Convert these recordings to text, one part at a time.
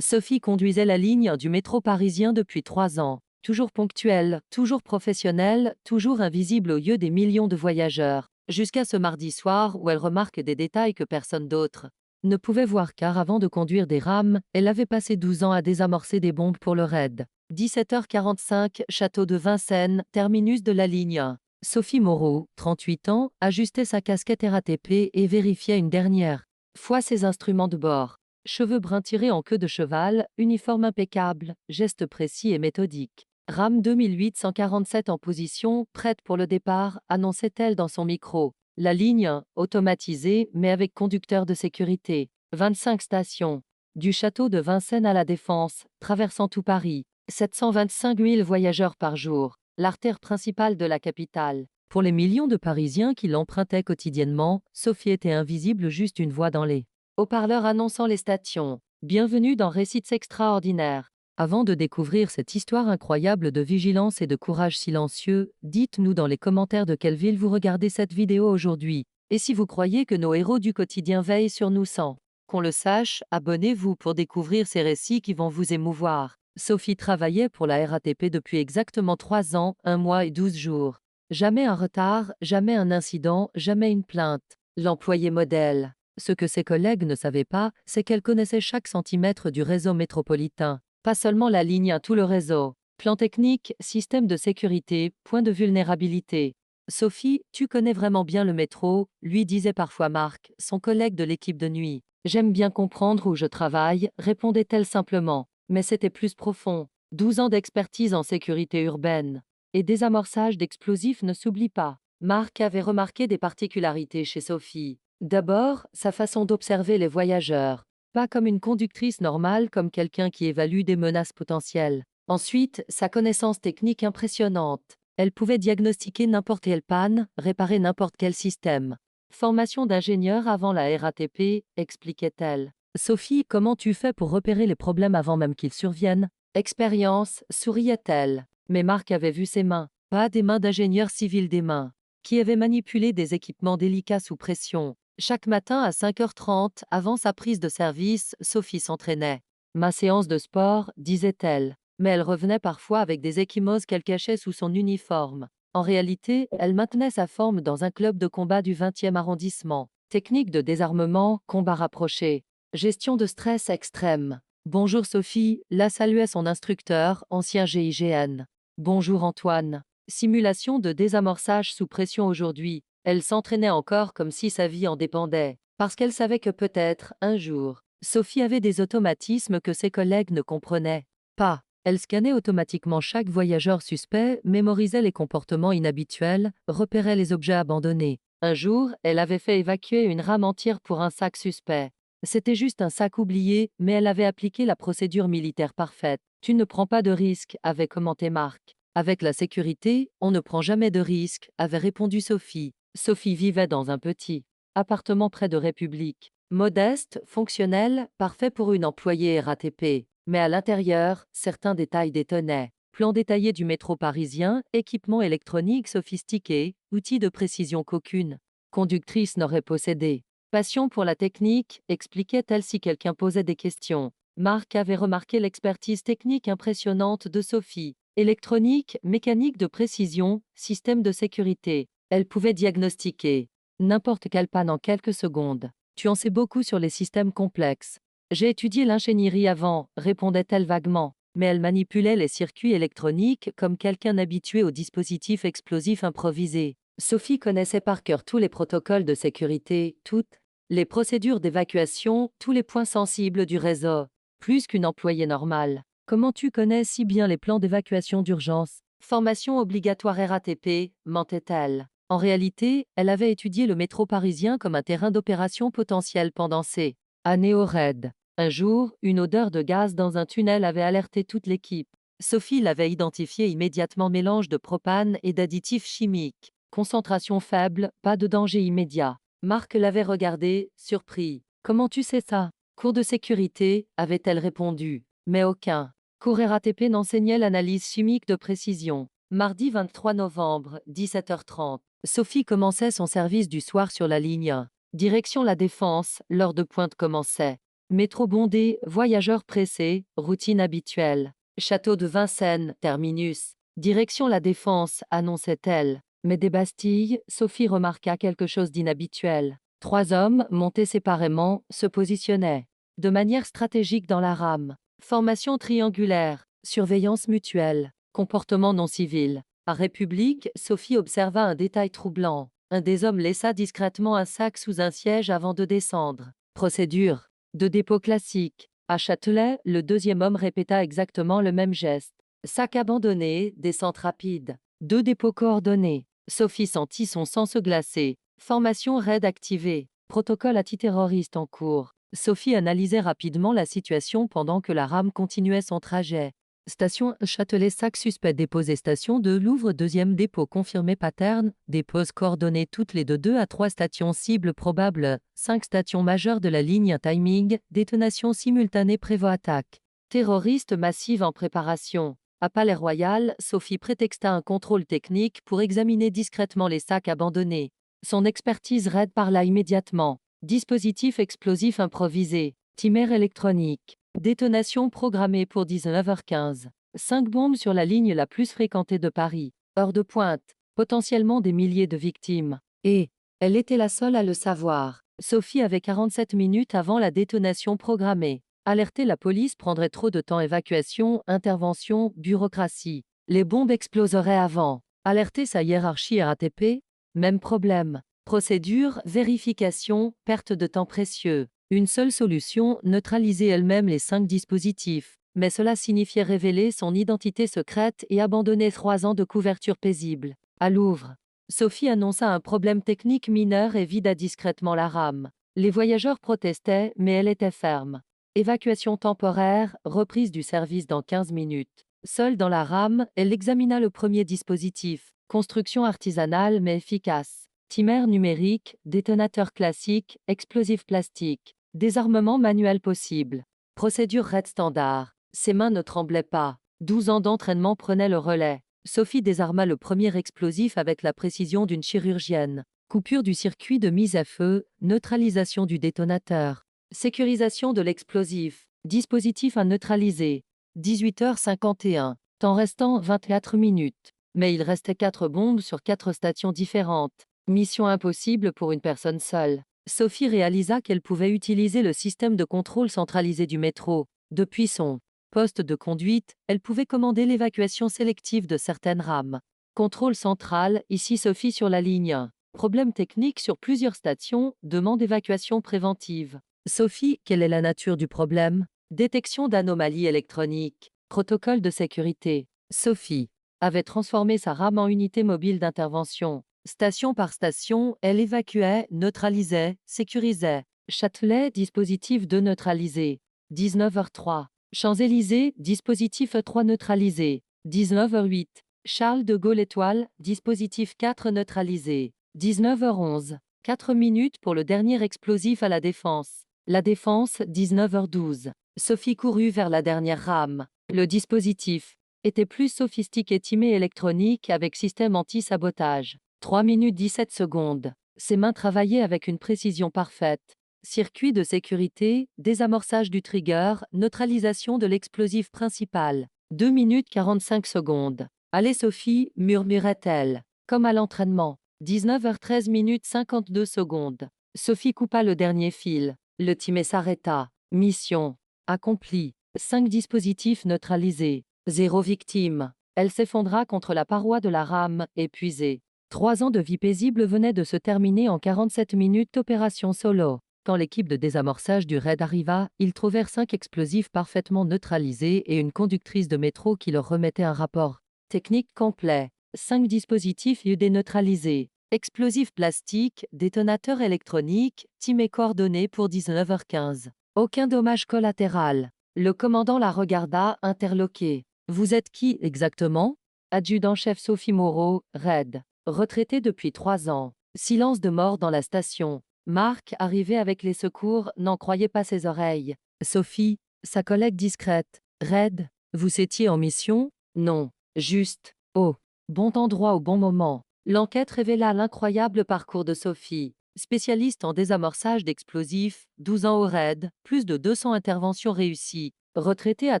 Sophie conduisait la ligne du métro parisien depuis 3 ans. Toujours ponctuelle, toujours professionnelle, toujours invisible aux yeux des millions de voyageurs. Jusqu'à ce mardi soir où elle remarque des détails que personne d'autre ne pouvait voir car avant de conduire des rames, elle avait passé 12 ans à désamorcer des bombes pour le raid. 17h45, château de Vincennes, terminus de la ligne 1. Sophie Moreau, 38 ans, ajustait sa casquette RATP et vérifiait une dernière fois ses instruments de bord. Cheveux bruns tirés en queue de cheval, uniforme impeccable, gestes précis et méthodiques. Rame 2847 en position, prête pour le départ, annonçait-elle dans son micro. La ligne, automatisée, mais avec conducteur de sécurité. 25 stations. Du château de Vincennes à la Défense, traversant tout Paris. 725 000 voyageurs par jour. L'artère principale de la capitale. Pour les millions de Parisiens qui l'empruntaient quotidiennement, Sophie était invisible, juste une voix dans les haut-parleurs annonçant les stations. Bienvenue dans Récits extraordinaires. Avant de découvrir cette histoire incroyable de vigilance et de courage silencieux, dites-nous dans les commentaires de quelle ville vous regardez cette vidéo aujourd'hui. Et si vous croyez que nos héros du quotidien veillent sur nous sans qu'on le sache, abonnez-vous pour découvrir ces récits qui vont vous émouvoir. Sophie travaillait pour la RATP depuis exactement 3 ans, 1 mois et 12 jours. Jamais un retard, jamais un incident, jamais une plainte. L'employé modèle. Ce que ses collègues ne savaient pas, c'est qu'elle connaissait chaque centimètre du réseau métropolitain. Pas seulement la ligne, tout le réseau. Plan technique, système de sécurité, point de vulnérabilité. Sophie, tu connais vraiment bien le métro, lui disait parfois Marc, son collègue de l'équipe de nuit. J'aime bien comprendre où je travaille, répondait-elle simplement. Mais c'était plus profond. 12 ans d'expertise en sécurité urbaine. Et désamorçage d'explosifs ne s'oublie pas. Marc avait remarqué des particularités chez Sophie. D'abord, sa façon d'observer les voyageurs. Pas comme une conductrice normale, comme quelqu'un qui évalue des menaces potentielles. Ensuite, sa connaissance technique impressionnante. Elle pouvait diagnostiquer n'importe quelle panne, réparer n'importe quel système. Formation d'ingénieur avant la RATP, expliquait-elle. Sophie, comment tu fais pour repérer les problèmes avant même qu'ils surviennent? Expérience, souriait-elle. Mais Marc avait vu ses mains. Pas des mains d'ingénieur civil, des mains qui avaient manipulé des équipements délicats sous pression. Chaque matin à 5h30, avant sa prise de service, Sophie s'entraînait. Ma séance de sport, disait-elle. Mais elle revenait parfois avec des ecchymoses qu'elle cachait sous son uniforme. En réalité, elle maintenait sa forme dans un club de combat du 20e arrondissement. Technique de désarmement, combat rapproché. Gestion de stress extrême. Bonjour Sophie, la saluait son instructeur, ancien GIGN. Bonjour Antoine. Simulation de désamorçage sous pression aujourd'hui. Elle s'entraînait encore comme si sa vie en dépendait, parce qu'elle savait que peut-être, un jour, Sophie avait des automatismes que ses collègues ne comprenaient pas. Elle scannait automatiquement chaque voyageur suspect, mémorisait les comportements inhabituels, repérait les objets abandonnés. Un jour, elle avait fait évacuer une rame entière pour un sac suspect. C'était juste un sac oublié, mais elle avait appliqué la procédure militaire parfaite. Tu ne prends pas de risque, avait commenté Marc. Avec la sécurité, on ne prend jamais de risque, avait répondu Sophie. Sophie vivait dans un petit appartement près de République. Modeste, fonctionnel, parfait pour une employée RATP. Mais à l'intérieur, certains détails détonnaient. Plan détaillé du métro parisien, équipement électronique sophistiqué, outils de précision qu'aucune conductrice n'aurait possédé. Passion pour la technique, expliquait-elle si quelqu'un posait des questions. Marc avait remarqué l'expertise technique impressionnante de Sophie. Électronique, mécanique de précision, système de sécurité. Elle pouvait diagnostiquer n'importe quelle panne en quelques secondes. Tu en sais beaucoup sur les systèmes complexes. J'ai étudié l'ingénierie avant, répondait-elle vaguement, mais elle manipulait les circuits électroniques comme quelqu'un habitué aux dispositifs explosifs improvisés. Sophie connaissait par cœur tous les protocoles de sécurité, toutes les procédures d'évacuation, tous les points sensibles du réseau. Plus qu'une employée normale. Comment tu connais si bien les plans d'évacuation d'urgence? Formation obligatoire RATP, mentait-elle. En réalité, elle avait étudié le métro parisien comme un terrain d'opération potentiel pendant ses années au raid. Un jour, une odeur de gaz dans un tunnel avait alerté toute l'équipe. Sophie l'avait identifié immédiatement, mélange de propane et d'additifs chimiques. Concentration faible, pas de danger immédiat. Marc l'avait regardé, surpris. Comment tu sais ça? Cours de sécurité, avait-elle répondu. Mais aucun cours RATP n'enseignait l'analyse chimique de précision. Mardi 23 novembre, 17h30. Sophie commençait son service du soir sur la ligne 1. Direction la Défense, l'heure de pointe commençait. Métro bondé, voyageurs pressés, routine habituelle. Château de Vincennes, terminus. Direction la Défense, annonçait-elle. Mais des Bastilles, Sophie remarqua quelque chose d'inhabituel. 3 hommes, montés séparément, se positionnaient de manière stratégique dans la rame. Formation triangulaire, surveillance mutuelle, comportement non civil. À République, Sophie observa un détail troublant. Un des hommes laissa discrètement un sac sous un siège avant de descendre. Procédure de dépôt classique. À Châtelet, le deuxième homme répéta exactement le même geste. Sac abandonné, descente rapide. 2 dépôts coordonnés. Sophie sentit son sang se glacer. Formation raid activée. Protocole antiterroriste en cours. Sophie analysait rapidement la situation pendant que la rame continuait son trajet. Station Châtelet, sac suspect déposé. Station de Louvre, deuxième dépôt confirmé. Pattern, dépose coordonnées toutes les de 2 à 3 stations cibles probables. 5 stations majeures de la ligne. Timing, détonation simultanée prévoit attaque. Terroriste massive en préparation. À Palais Royal, Sophie prétexta un contrôle technique pour examiner discrètement les sacs abandonnés. Son expertise raid parla immédiatement. Dispositif explosif improvisé. Timer électronique. Détonation programmée pour 19h15. 5 bombes sur la ligne la plus fréquentée de Paris. Heure de pointe. Potentiellement des milliers de victimes. Et elle était la seule à le savoir. Sophie avait 47 minutes avant la détonation programmée. Alerter la police prendrait trop de temps. Évacuation, intervention, bureaucratie. Les bombes exploseraient avant. Alerter sa hiérarchie RATP. Même problème. Procédure, vérification, perte de temps précieux. Une seule solution, neutraliser elle-même les 5 dispositifs. Mais cela signifiait révéler son identité secrète et abandonner 3 ans de couverture paisible. À Louvre, Sophie annonça un problème technique mineur et vida discrètement la rame. Les voyageurs protestaient, mais elle était ferme. Évacuation temporaire, reprise du service dans 15 minutes. Seule dans la rame, elle examina le premier dispositif. Construction artisanale mais efficace. Timer numérique, détonateur classique, explosif plastique. Désarmement manuel possible. Procédure raid standard. Ses mains ne tremblaient pas. 12 ans d'entraînement prenaient le relais. Sophie désarma le premier explosif avec la précision d'une chirurgienne. Coupure du circuit de mise à feu, neutralisation du détonateur. Sécurisation de l'explosif. Dispositif à neutraliser. 18h51. Temps restant 24 minutes. Mais il restait 4 bombes sur 4 stations différentes. Mission impossible pour une personne seule. Sophie réalisa qu'elle pouvait utiliser le système de contrôle centralisé du métro. Depuis son poste de conduite, elle pouvait commander l'évacuation sélective de certaines rames. Contrôle central, ici Sophie sur la ligne 1. Problème technique sur plusieurs stations, demande d'évacuation préventive. Sophie, quelle est la nature du problème? Détection d'anomalies électroniques. Protocole de sécurité. Sophie avait transformé sa rame en unité mobile d'intervention. Station par station, elle évacuait, neutralisait, sécurisait. Châtelet, dispositif 2 neutralisé. 19h03. Champs-Élysées, dispositif 3 neutralisé. 19h08. Charles de Gaulle Étoile, dispositif 4 neutralisé. 19h11. 4 minutes pour le dernier explosif à la Défense. La Défense, 19h12. Sophie courut vers la dernière rame. Le dispositif était plus sophistiqué. Timé électronique avec système anti-sabotage. 3 minutes 17 secondes. Ses mains travaillaient avec une précision parfaite. Circuit de sécurité, désamorçage du trigger, neutralisation de l'explosif principal. 2 minutes 45 secondes. Allez Sophie, murmurait-elle. Comme à l'entraînement. 19h13 minutes 52 secondes. Sophie coupa le dernier fil. Le timer s'arrêta. Mission accomplie. 5 dispositifs neutralisés. 0 victime. Elle s'effondra contre la paroi de la rame, épuisée. 3 ans de vie paisible venaient de se terminer en 47 minutes d'opération solo. Quand l'équipe de désamorçage du raid arriva, ils trouvèrent 5 explosifs parfaitement neutralisés et une conductrice de métro qui leur remettait un rapport technique complet. 5 dispositifs UD neutralisés. Explosifs plastiques, détonateur électronique, timé coordonné pour 19h15. Aucun dommage collatéral. Le commandant la regarda, interloqué. Vous êtes qui exactement? Adjudant-chef Sophie Moreau, raid. Retraité depuis 3 ans. Silence de mort dans la station. Marc, arrivé avec les secours, n'en croyait pas ses oreilles. Sophie, sa collègue discrète. Raid, vous étiez en mission? Non. Juste. Oh. Bon endroit au bon moment. L'enquête révéla l'incroyable parcours de Sophie. spécialiste en désamorçage d'explosifs, 12 ans au RAID, plus de 200 interventions réussies, retraitée à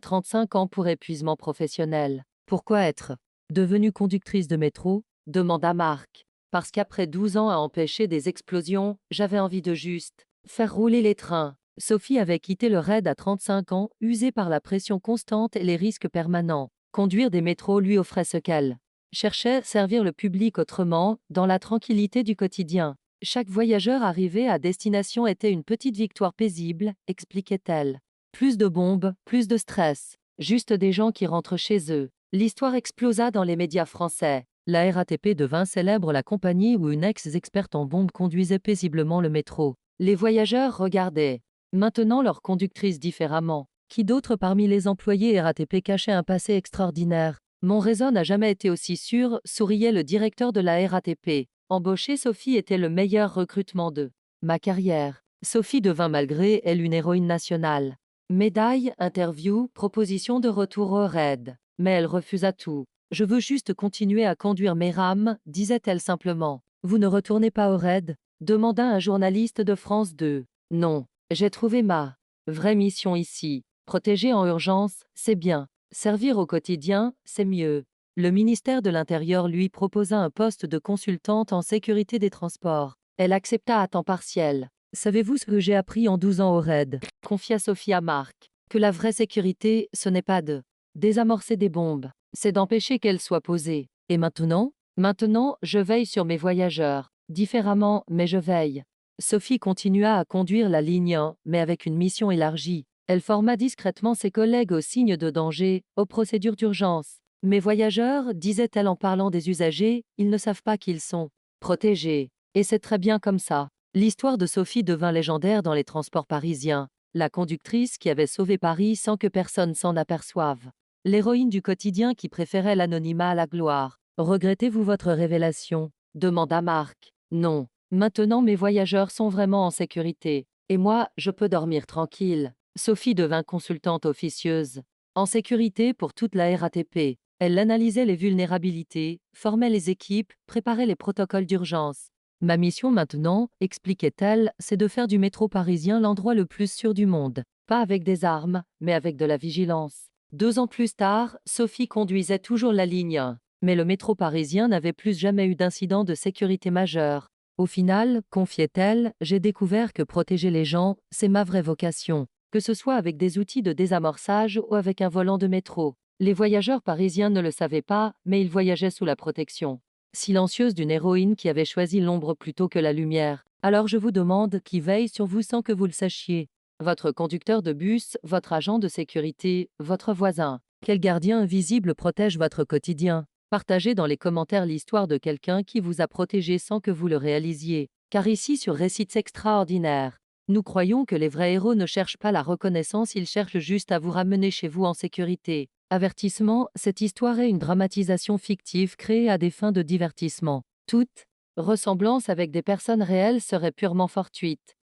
35 ans pour épuisement professionnel. Pourquoi être devenue conductrice de métro demanda Marc. Parce qu'après 12 ans à empêcher des explosions, j'avais envie de juste faire rouler les trains. Sophie avait quitté le RAID à 35 ans, usée par la pression constante et les risques permanents. Conduire des métros lui offrait ce qu'elle cherchait, servir le public autrement, dans la tranquillité du quotidien. Chaque voyageur arrivé à destination était une petite victoire paisible, expliquait-elle. Plus de bombes, plus de stress. Juste des gens qui rentrent chez eux. L'histoire explosa dans les médias français. La RATP devint célèbre, la compagnie où une ex-experte en bombes conduisait paisiblement le métro. Les voyageurs regardaient maintenant leur conductrice différemment. Qui d'autre parmi les employés RATP cachait un passé extraordinaire? Mon réseau n'a jamais été aussi sûr, souriait le directeur de la RATP. Embaucher Sophie était le meilleur recrutement de ma carrière. Sophie devint malgré elle une héroïne nationale. Médaille, interview, proposition de retour au RAID. Mais elle refusa tout. Je veux juste continuer à conduire mes rames, disait-elle simplement. Vous ne retournez pas au RAID demanda un journaliste de France 2. Non, j'ai trouvé ma vraie mission ici. Protéger en urgence, c'est bien. Servir au quotidien, c'est mieux. Le ministère de l'Intérieur lui proposa un poste de consultante en sécurité des transports. Elle accepta à temps partiel. Savez-vous ce que j'ai appris en 12 ans au RAID confia Sophie à Marc. Que la vraie sécurité, ce n'est pas de désamorcer des bombes, c'est d'empêcher qu'elles soient posées. Et maintenant? Maintenant, je veille sur mes voyageurs. Différemment, mais je veille. Sophie continua à conduire la ligne 1, mais avec une mission élargie. Elle forma discrètement ses collègues aux signes de danger, aux procédures d'urgence. Mes voyageurs, disait-elle en parlant des usagers, ils ne savent pas qu'ils sont protégés. Et c'est très bien comme ça. L'histoire de Sophie devint légendaire dans les transports parisiens. La conductrice qui avait sauvé Paris sans que personne s'en aperçoive. L'héroïne du quotidien qui préférait l'anonymat à la gloire. Regrettez-vous votre révélation demanda Marc. Non. Maintenant mes voyageurs sont vraiment en sécurité. Et moi, je peux dormir tranquille. Sophie devint consultante officieuse. En sécurité pour toute la RATP. Elle analysait les vulnérabilités, formait les équipes, préparait les protocoles d'urgence. Ma mission maintenant, expliquait-elle, c'est de faire du métro parisien l'endroit le plus sûr du monde. Pas avec des armes, mais avec de la vigilance. 2 ans plus tard, Sophie conduisait toujours la ligne 1. Mais le métro parisien n'avait plus jamais eu d'incident de sécurité majeur. Au final, confiait-elle, j'ai découvert que protéger les gens, c'est ma vraie vocation. Que ce soit avec des outils de désamorçage ou avec un volant de métro. Les voyageurs parisiens ne le savaient pas, mais ils voyageaient sous la protection silencieuse d'une héroïne qui avait choisi l'ombre plutôt que la lumière. Alors je vous demande, qui veille sur vous sans que vous le sachiez? Votre conducteur de bus, votre agent de sécurité, votre voisin. Quel gardien invisible protège votre quotidien? Partagez dans les commentaires l'histoire de quelqu'un qui vous a protégé sans que vous le réalisiez. Car ici sur Récits extraordinaires, nous croyons que les vrais héros ne cherchent pas la reconnaissance, ils cherchent juste à vous ramener chez vous en sécurité. Avertissement, cette histoire est une dramatisation fictive créée à des fins de divertissement. Toute ressemblance avec des personnes réelles serait purement fortuite.